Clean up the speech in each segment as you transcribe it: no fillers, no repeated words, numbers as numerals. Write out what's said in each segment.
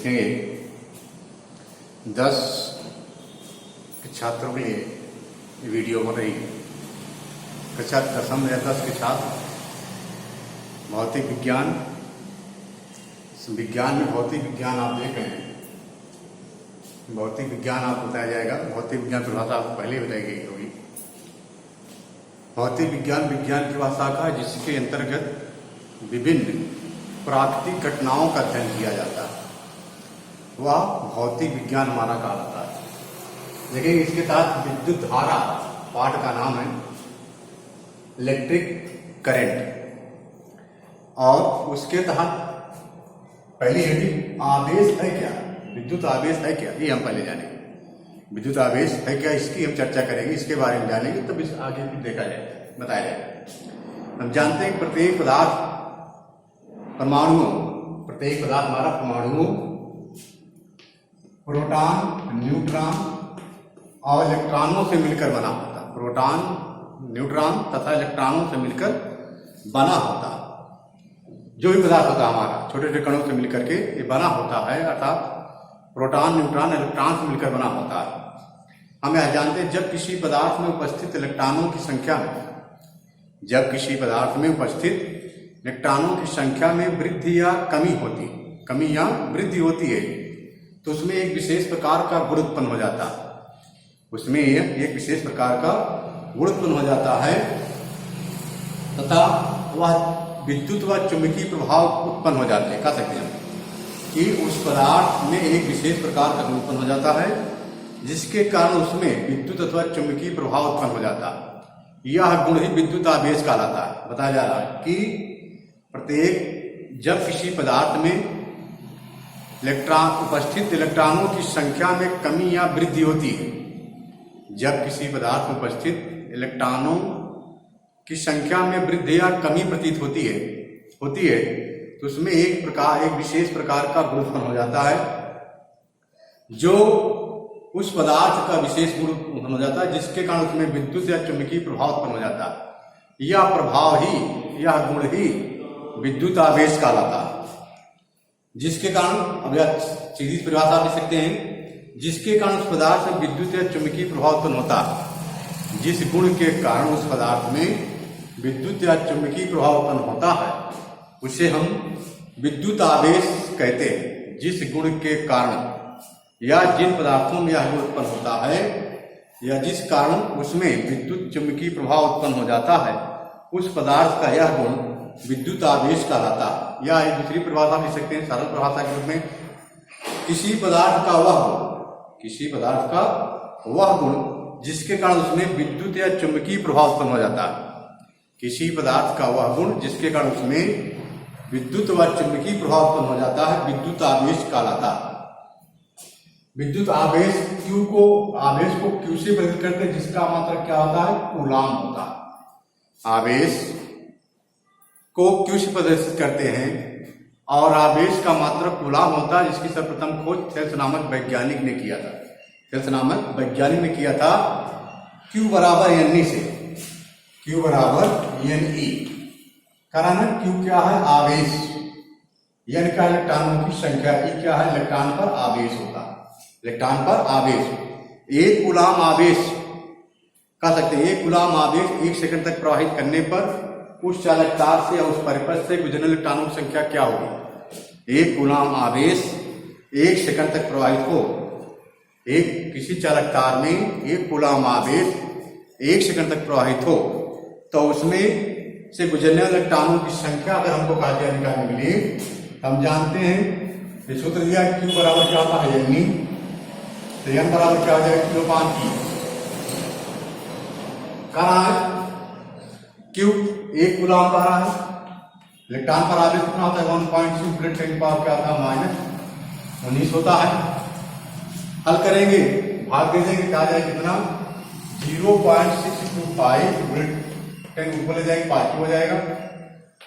सीखेंगे 10 छात्रों के लिए वीडियो बन रही है। कक्षा 10 या 10 के छात्र भौतिक विज्ञान में भौतिक विज्ञान आप देख रहे हैं। भौतिक विज्ञान आपको बताया जाएगा। भौतिक विज्ञान परिभाषा आपको पहले ही बताई गई होगी। भौतिक विज्ञान विज्ञान की वह शाखा है जिसके अंतर्गत विभिन्न प्राकृतिक घटनाओं का अध्ययन किया जाता है। वह भौतिक विज्ञान हमारा कहलाता है। देखिए, इसके तहत विद्युत धारा पाठ का नाम है इलेक्ट्रिक करंट, और उसके तहत पहली हेडिंग आवेश है क्या, विद्युत आवेश है क्या, ये हम पहले जानेंगे। विद्युत आवेश है क्या, इसकी हम चर्चा करेंगे, इसके बारे में जानेंगे, तब इस आगे भी देखा जाए, बताया जाए। हम जानते हैं कि प्रत्येक पदार्थ हमारा परमाणुओं, प्रोटॉन, न्यूट्रॉन और इलेक्ट्रॉनों से मिलकर बना होता है। प्रोटॉन, न्यूट्रॉन तथा इलेक्ट्रॉनों से मिलकर बना होता है। जो भी पदार्थ होता है हमारा छोटे छोटे कणों से मिलकर के ये बना होता है, अर्थात प्रोटॉन, न्यूट्रॉन, इलेक्ट्रॉन से मिलकर बना होता है। हम यह जानते हैं जब किसी पदार्थ में उपस्थित इलेक्ट्रॉनों की संख्या में वृद्धि या वृद्धि होती है तो उसमें एक विशेष प्रकार का गुण उत्पन्न हो जाता है। तथा वह विद्युत व चुंबकीय प्रभाव उत्पन्न हो जाते हैं। कह सकते हैं कि उस पदार्थ में एक विशेष प्रकार का गुण उत्पन्न हो जाता है जिसके कारण उसमें विद्युत अथवा चुंबकीय प्रभाव उत्पन्न हो जाता है। यह गुण ही विद्युत आवेश कहलाता है। बताया जा रहा है कि जब किसी पदार्थ में उपस्थित इलेक्ट्रॉनों की संख्या में कमी या वृद्धि होती है, जब किसी पदार्थ में उपस्थित इलेक्ट्रॉनों की संख्या में वृद्धि या कमी प्रतीत होती है तो उसमें एक विशेष प्रकार का गुण उत्पन्न हो जाता है, जो उस पदार्थ का विशेष गुण उत्पन्न हो जाता है, जिसके कारण उसमें विद्युत या चुंबकीय प्रभाव उत्पन्न हो जाता है। यह गुण ही विद्युत आवेश कहलाता है। जिसके कारण, अब यह सीधी परिभाषा दे सकते हैं, जिसके कारण उस पदार्थ में विद्युत या चुंबकीय प्रभाव उत्पन्न होता है। जिस गुण के कारण उस पदार्थ में विद्युत या चुंबकीय प्रभाव उत्पन्न होता है उसे हम विद्युत आवेश कहते हैं। जिस गुण के कारण या जिन पदार्थों में यह गुण उत्पन्न होता है या जिस कारण उसमें विद्युत चुंबकीय प्रभाव उत्पन्न हो जाता है, उस पदार्थ का यह गुण विद्युत आवेश कहलाता है। या एक दूसरी परिभाषा दे सकते हैं सरल परिभाषा के रूप में, किसी पदार्थ का वह गुण जिसके कारण उसमें विद्युत या चुंबकीय प्रभाव उत्पन्न हो जाता है। किसी पदार्थ का वह गुण जिसके कारण उसमें विद्युत व चुंबकीय प्रभाव उत्पन्न हो जाता है, विद्युत आवेश कहलाता है। विद्युत आवेश आवेश को क्यू से बदल करते हैं, जिसका मात्रक क्या होता है, कूलाम होता है। आवेश को क्यू से प्रदर्शित करते हैं और आवेश का मात्रक कूलाम होता है, जिसकी सर्वप्रथम खोज थेल्स नामक वैज्ञानिक ने किया था। Q बराबर NE से, Q बराबर NE कारण Q क्या है, आवेश, N का इलेक्ट्रॉनों की संख्या, E क्या है, इलेक्ट्रॉन पर आवेश होता है। इलेक्ट्रॉन पर आवेश, एक कूलाम आवेश कह सकते हैं। एक कूलाम आवेश 1 सेकंड तक प्रवाहित करने पर उस चालक तार से या उस परिपथ से गुजरने इलेक्ट्रॉनों की संख्या क्या होगी। एक कूलाम आवेश 1 सेकंड तक प्रवाहित हो, किसी चालक तार में एक कूलाम आवेश 1 सेकंड तक प्रवाहित हो तो उसमें से गुजरने वाले इलेक्ट्रॉनों की संख्या अगर हमको निकालने के लिए हम जानते हैं सूत्र दिया, Q बराबर क्या होता है, NE, तो N बराबर क्या हो जाएगा, किलोपान की। कारण Q एक कूलाम पर है, इलेक्ट्रॉन पर आवेश कितना होता है, 1.6 10 की पावर क्या होता है, -19 होता है। हल करेंगे, भाग दे देंगे, क्या जाए कितना, 0.625 10 ऊपर ले जाएंगे, पॉजिटिव हो जाएगा।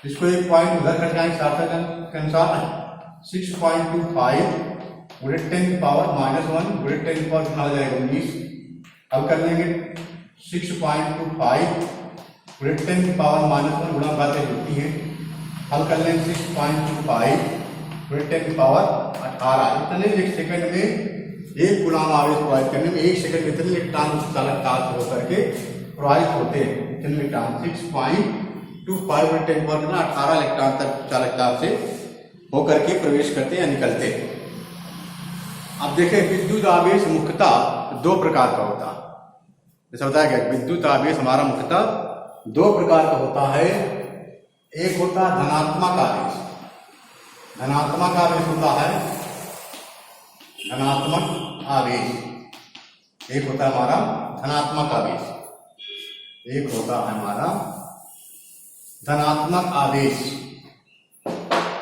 इसको एक पॉइंट उधर घट जाएंगे सार्थक के अनुसार, 6.25 10 की पावर -1 10 की पावर कितना हो जाएगा, 19। हल कर लेंगे, 6.25 10 की पावर -1 गुणा बातें होती है। हल कर लेंगे 6.25 10 की पावर 18 इतने एक सेकंड में 1 कूलम आवेश प्रवाहित करने में 1 सेकंड में इतने इलेक्ट्रॉन उस चालक तार से होकर के प्रवाहित होते हैं। इतने इलेक्ट्रॉन 6.25 × 10 18 इलेक्ट्रॉन तक चालक तार से होकर के प्रवेश करते या निकलते हैं। अब देखें विद्युत आवेश मुख्यतः 2 प्रकार का होता है। जैसा बताया गया विद्युत आवेश हमारा मुख्यतः 2 प्रकार का होता है। एक होता है धनात्मक आवेश, धनात्मक आवेश होता है धनात्मक आवेश। एक होता है हमारा धनात्मक आवेश, एक होता है हमारा धनात्मक आवेश,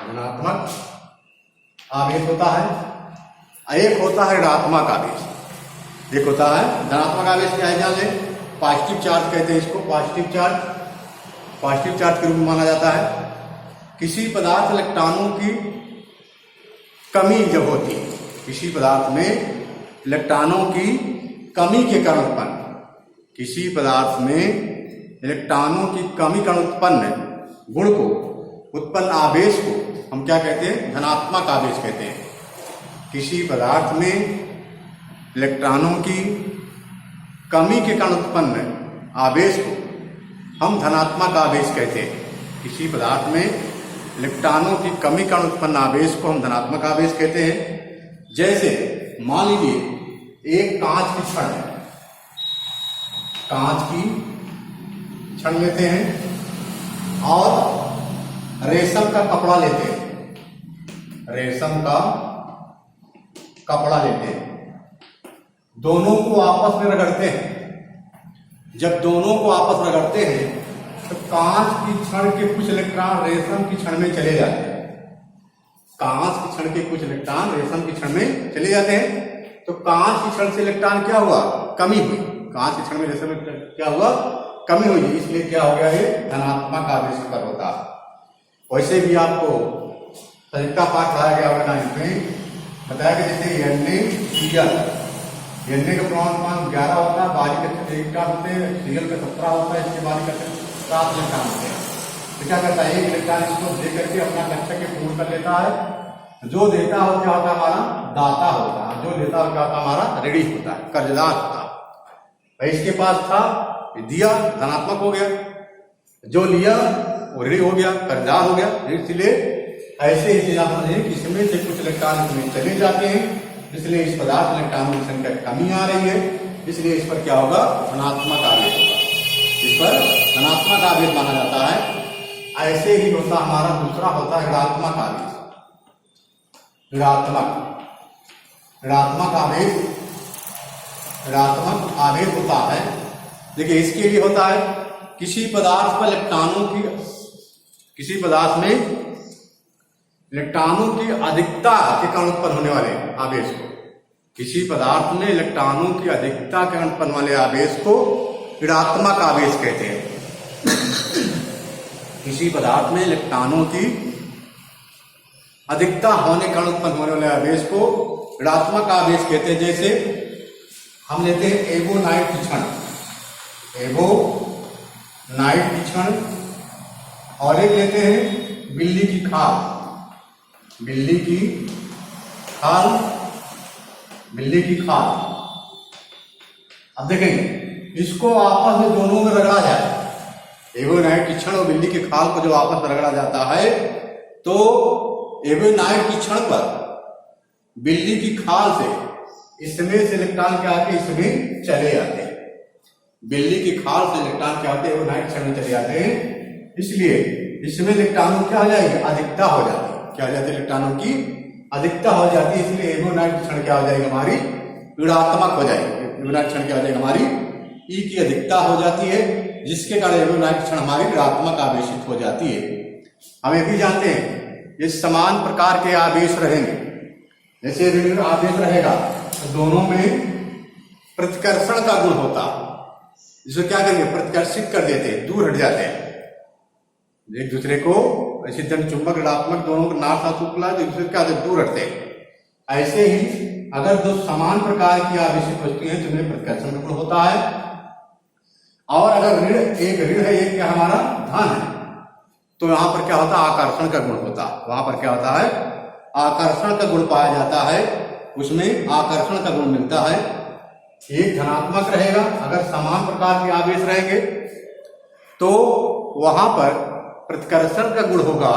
धनात्मक आवेश होता है। एक होता है ऋणात्मक आवेश। एक होता है धनात्मक आवेश, क्या है जान ले, पॉजिटिव चार्ज कहते हैं इसको। पॉजिटिव चार्ज के रूप में माना जाता है। किसी पदार्थ इलेक्ट्रॉनों की कमी जब होती है, किसी पदार्थ में इलेक्ट्रॉनों की कमी के कारण उत्पन्न, किसी पदार्थ में इलेक्ट्रॉनों की कमी कारण उत्पन्न गुण को, उत्पन्न आवेश को हम क्या कहते हैं, धनात्मक आवेश कहते हैं। किसी पदार्थ में इलेक्ट्रॉनों की कमी के कारण उत्पन्न आवेश को हम धनात्मक आवेश कहते हैं। किसी पदार्थ में इलेक्ट्रॉनों की कमी कारण उत्पन्न आवेश को हम धनात्मक आवेश कहते हैं। जैसे मान लीजिए एक कांच की छड़ है, कांच की छड़ लेते हैं और रेशम का कपड़ा लेते हैं, रेशम का कपड़ा लेते हैं, दोनों को आपस में रगड़ते हैं। जब दोनों को आपस में रगड़ते हैं तो कांच की छड़ के कुछ इलेक्ट्रॉन रेशम की छड़ में चले जाते हैं। कांच की छड़ के कुछ इलेक्ट्रॉन रेशम की छड़ में चले जाते हैं। तो कांच की छड़ से इलेक्ट्रॉन क्या हुआ, कमी हुई। कांच की छड़ में रेशम में क्या हुआ, कमी हुई, इसलिए क्या हो गया, ये धनात्मक आवेश पर होता है। वैसे भी आपको सजगता पाठ पढ़ाया गया होगा 9th में, बताया कि जैसे एनए का प्रमाण 11 होता है, बारीक कक्षक 1 का होते हैं, सीएल का 17 होता है, इसके बारीक कक्षक 7 इलेक्ट्रॉन होते हैं। तो क्या करता है, एक इलेक्ट्रॉन इसको दे करके अपना कक्षक के पूर्ण कर लेता है। जो देता हो क्या होता है, हमारा दाता होता है, जो देता हो क्या होता है, हमारा ऋणी होता है, कर्जदार होता है। इसके पास था, दिया, धनात्मक हो गया, जो लिया वो ऋणी हो गया, कर्जदार हो गया। इसलिए ऐसे ही इसमें से कुछ इलेक्ट्रॉन इसमें चले जाते हैं, इसलिए इस पदार्थ इलेक्ट्रॉनों की संख्या कमी आ रही है, इसलिए इस पर क्या होगा, धनात्मक आवेश होगा, इस पर धनात्मक आवेश माना जाता है। ऐसे ही होता हमारा दूसरा होता है ऋणात्मक आवेश। ऋणात्मक आवेश होता है, देखिए इसके लिए होता है किसी पदार्थ पर इलेक्ट्रॉनों की, किसी पदार्थ में इलेक्ट्रॉनों की अधिकता के कारण उत्पन्न होने वाले आवेश को, किसी पदार्थ में इलेक्ट्रॉनों की अधिकता के कारण उत्पन्न वाले आवेश को ऋणात्मक आवेश कहते हैं। किसी पदार्थ में इलेक्ट्रॉनों की अधिकता होने के कारण उत्पन्न होने वाले आवेश को ऋणात्मक आवेश कहते हैं। जैसे हम लेते हैं एवोनाइट की छड़, एवोनाइट की छड़, और एक लेते हैं बिल्ली की खाल, बिल्ली की खाल। अब देखेंगे इसको आपस में दोनों में रगड़ा जाए, एवोनाइट की छड़ और बिल्ली की खाल को जब आपस में रगड़ा जाता है तो एवोनाइट की छड़ पर बिल्ली की खाल से इसमें से इलेक्ट्रॉन क्या आते हैं, इसमें चले जाते हैं। बिल्ली की खाल से इलेक्ट्रॉन क्या होते हैं, एवोनाइट छड़ में चले जाते हैं, इसलिए इसमें इलेक्ट्रॉनों क्या हो जाएगी, अधिकता हो जाती है। क्या हो जाती है, इलेक्ट्रॉनों की अधिकता हो जाती है, इसलिए एवोनाइट क्षण क्या हो जाएगी, हमारी ऋणात्मक हो जाएगी। एवोनाइट क्षण क्या हो जाएगी, हमारी ई की अधिकता हो जाती है, जिसके कारण एवोनाइट क्षण हमारी ऋणात्मक आवेशित हो जाती है। हम ये भी जानते हैं ये समान प्रकार के आवेश रहेंगे, जैसे ऋण आवेश रहेगा तो दोनों में प्रतिकर्षण का गुण होता है, जिसको क्या करेंगे, प्रतिकर्षित कर देते हैं, दूर हट जाते हैं एक दूसरे को। ऐसे जन चुंबक ऋणात्मक दोनों को नाथ साथ उपला तो दूसरे क्या दूर हटते हैं। ऐसे ही अगर दो समान प्रकार की आवेशित वस्तुएं हैं तो उनमें प्रतिकर्षण का गुण होता है। और अगर ऋण, एक ऋण है, एक क्या हमारा धन है, तो यहां पर क्या होता है, आकर्षण का गुण होता है। वहां पर क्या होता है, आकर्षण का गुण पाया जाता है, उसमें आकर्षण का गुण मिलता है। एक धनात्मक रहेगा, अगर समान प्रकार के आवेश रहेंगे तो वहां पर प्रतिकर्षण का गुण होगा,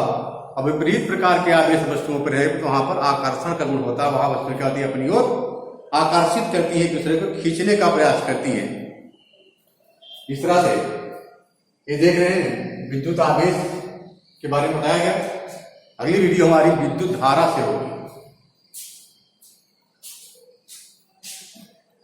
और विपरीत प्रकार के आवेश वस्तुओं पर रहेगा तो वहां पर आकर्षण का गुण होता है। वहां वस्तु क्या होती है, अपनी ओर आकर्षित करती है, दूसरे को खींचने का प्रयास करती है। इस तरह से ये देख रहे हैं विद्युत आवेश के बारे में बताया गया। अगली वीडियो हमारी विद्युत धारा से होगी।